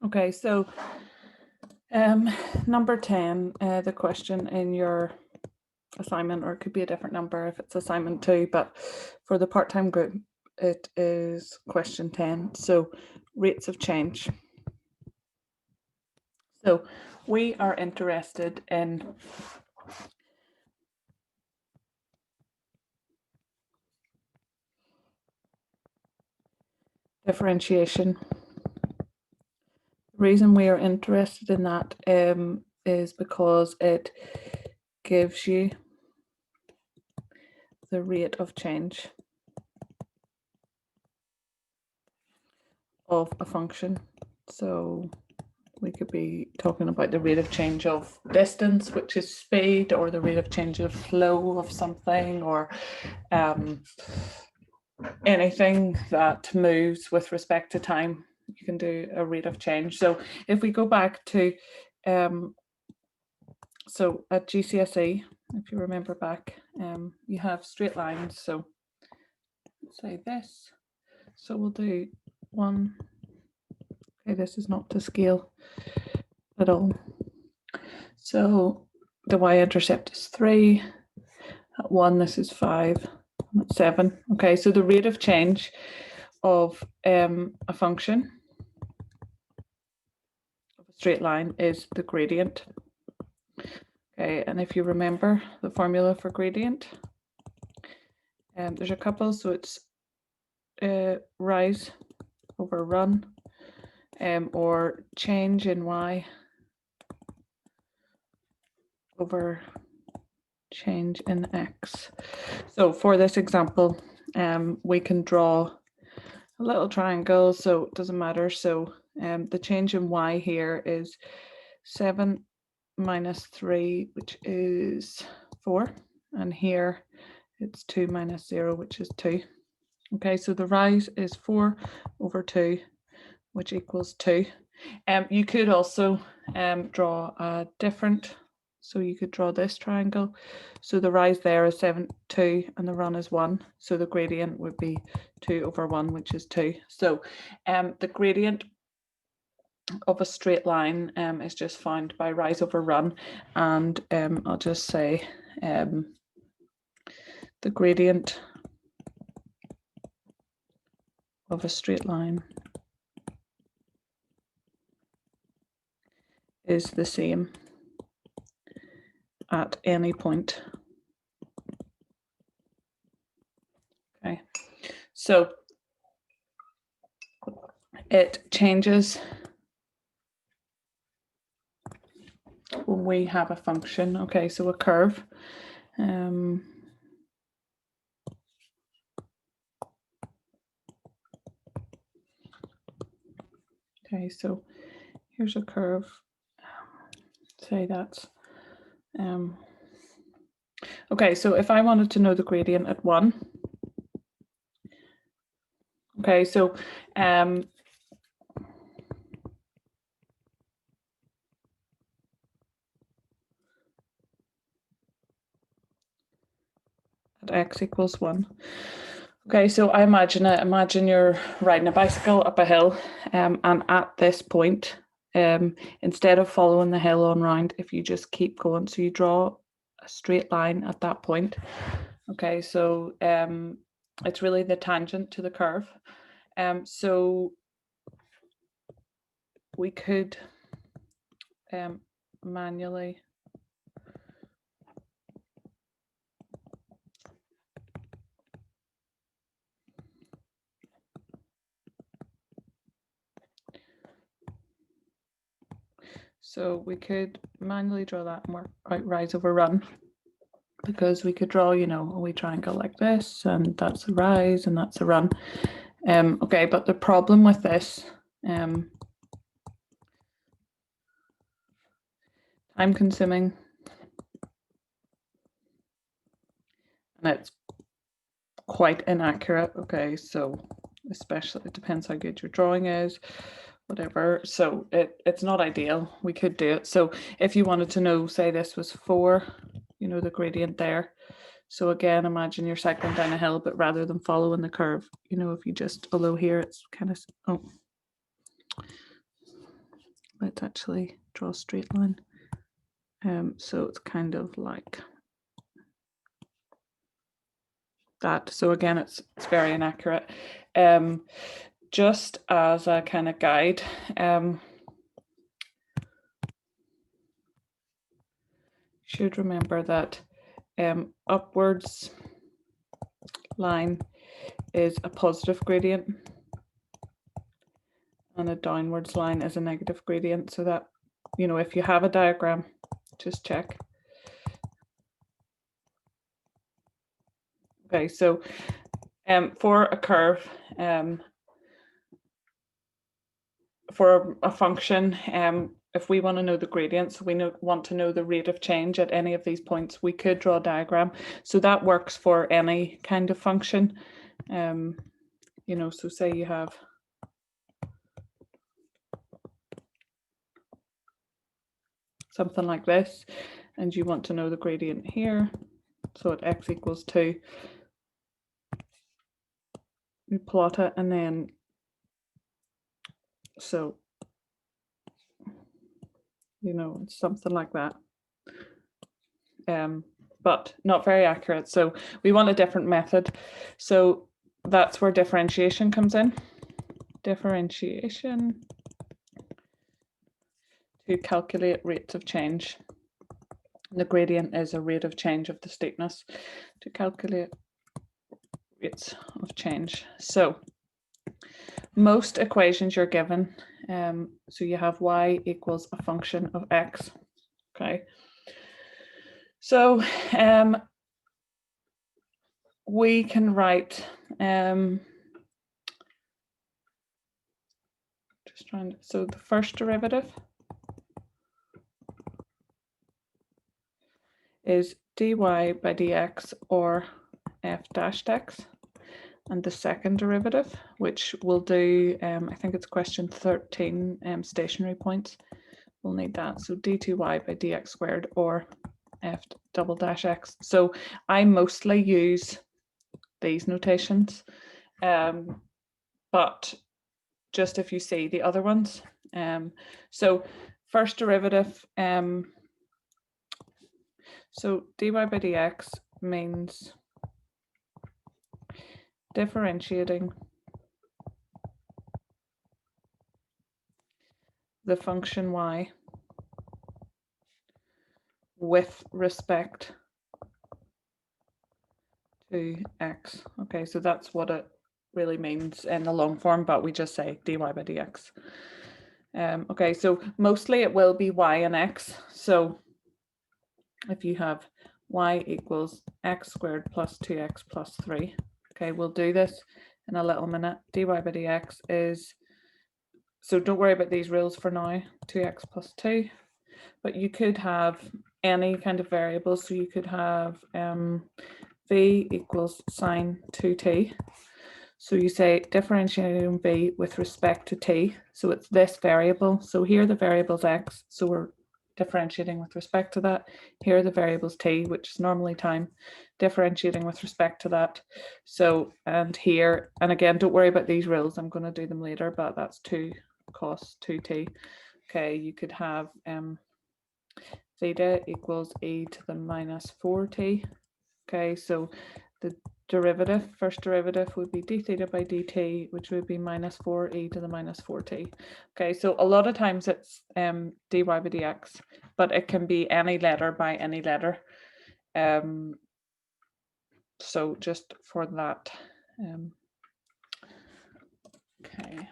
Okay, so number 10, the question in your assignment, or it could be a different number if it's assignment 2, but for the part-time group, it is question 10. So rates of change. So we are interested in differentiation. The reason we are interested in that is because it gives you the rate of change of a function. So we could be talking about the rate of change of distance, which is speed, or the rate of change of flow of something, or anything that moves with respect to time. You can do a rate of change. So if we go back to, so at GCSE, if you remember back, you have straight lines. So say this. So we'll do 1. Okay, this is not to scale at all. So the y-intercept is 3. At 1, this is 5. At 7. Okay, so the rate of change of a function of a straight line is the gradient. Okay, and if you remember the formula for gradient, there's a couple. So it's rise over run, or change in y over change in x. So for this example, we can draw a little triangle, so it doesn't matter. So the change in y here is 7 minus 3, which is 4, and here it's 2 minus 0, which is 2. Okay, so the rise is 4 over 2, which equals 2. You could also draw a different, so you could draw this triangle. So the rise there is 7, 2, and the run is 1. So the gradient would be 2 over 1, which is 2. So the gradient of a straight line is just found by rise over run, and I'll just say the gradient of a straight line is the same at any point. Okay, so it changes when we have a function. Okay, so a curve. Okay, so here's a curve. Say that's okay, so if I wanted to know the gradient at 1, okay, so at x equals 1. Okay, so I imagine you're riding a bicycle up a hill, and at this point, instead of following the hill on round, if you just keep going, so you draw a straight line at that point. Okay, so it's really the tangent to the curve. So we could manually draw that and work out rise over run, because we could draw, a wee triangle like this, and that's a rise and that's a run. Okay, but the problem with this, time consuming, and it's quite inaccurate. Okay, so especially, it depends how good your drawing is, whatever. So it's not ideal. We could do it. So if you wanted to know, say this was 4, the gradient there. So again, imagine you're cycling down a hill, but rather than following the curve, if you just, although here it's kind of, let's actually draw a straight line. So it's kind of like that. So again, it's very inaccurate. Just as a kind of guide, should remember that upwards line is a positive gradient and a downwards line is a negative gradient. So that, you know, if you have a diagram, just check. Okay, so for a curve, for a function, if we want to know the gradients, we want to know the rate of change at any of these points, we could draw a diagram. So that works for any kind of function. You know, so say you have something like this, and you want to know the gradient here. So at x equals 2, you plot it, and then so, you know, something like that. But not very accurate. So we want a different method. So that's where differentiation comes in. Differentiation to calculate rates of change. The gradient is a rate of change of the steepness to calculate rates of change. So most equations you're given, so you have y equals a function of x. Okay. So we can write so the first derivative is dy by dx or f dashed x, and the second derivative, which we'll do, I think it's question 13, stationary points, we'll need that. So d2y by dx squared or f double dash x. So I mostly use these notations, but just if you see the other ones. So first derivative, so dy by dx means differentiating the function y with respect to x. Okay, so that's what it really means in the long form, but we just say dy by dx. Okay, so mostly it will be y and x. So if you have y equals x squared plus 2x plus 3, okay, we'll do this in a little minute. Dy by dx is, so don't worry about these rules for now, 2x plus 2, but you could have any kind of variable. So you could have v equals sine 2t. So you say differentiating v with respect to t. So it's this variable. So here the variable's x. So we're differentiating with respect to that. Here are the variables t, which is normally time, differentiating with respect to that. So, and here, and again, don't worry about these rules. I'm going to do them later, but that's 2 cos 2t. Okay, you could have theta equals e to the minus 4t. Okay, so the derivative, first derivative would be d theta by dt, which would be minus 4e to the minus 4t. Okay, so a lot of times it's dy by dx, but it can be any letter by any letter. So just for that. Okay.